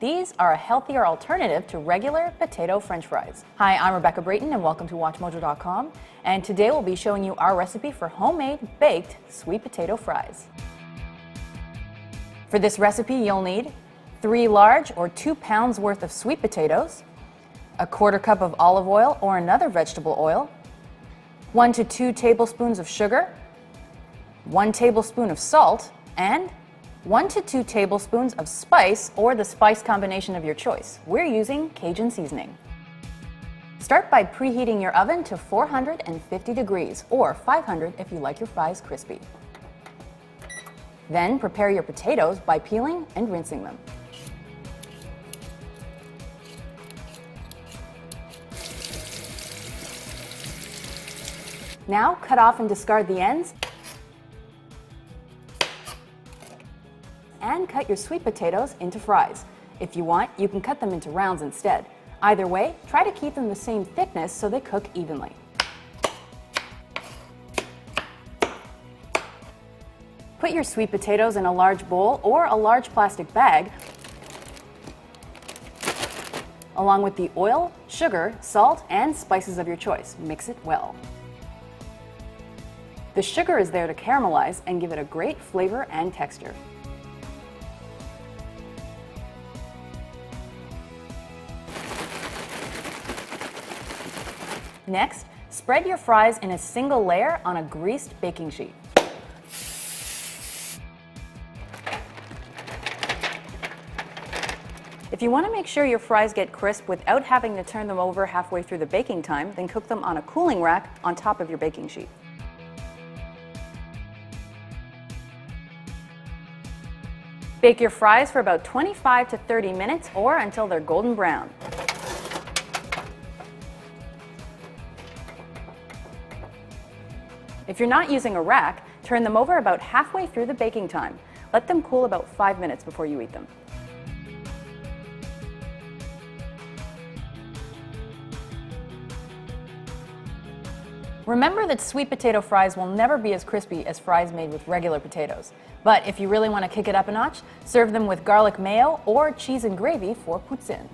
These are a healthier alternative to regular potato French fries. Hi, I'm Rebecca Brayton and welcome to WatchMojo.com. And today we'll be showing you our recipe for homemade baked sweet potato fries. For this recipe, you'll need 3 large or 2 pounds worth of sweet potatoes, a 1/4 cup of olive oil or another vegetable oil, 1 to 2 tablespoons of sugar, 1 tablespoon of salt, and 1 to 2 tablespoons of spice or the spice combination of your choice. We're using Cajun seasoning. Start by preheating your oven to 450 degrees or 500 if you like your fries crispy. Then prepare your potatoes by peeling and rinsing them. Now cut off and discard the ends and cut your sweet potatoes into fries. If you want, you can cut them into rounds instead. Either way, try to keep them the same thickness so they cook evenly. Put your sweet potatoes in a large bowl or a large plastic bag, along with the oil, sugar, salt, and spices of your choice. Mix it well. The sugar is there to caramelize and give it a great flavor and texture. Next, spread your fries in a single layer on a greased baking sheet. If you want to make sure your fries get crisp without having to turn them over halfway through the baking time, then cook them on a cooling rack on top of your baking sheet. Bake your fries for about 25 to 30 minutes or until they're golden brown. If you're not using a rack, turn them over about halfway through the baking time. Let them cool about 5 minutes before you eat them. Remember that sweet potato fries will never be as crispy as fries made with regular potatoes. But if you really want to kick it up a notch, serve them with garlic mayo or cheese and gravy for poutine.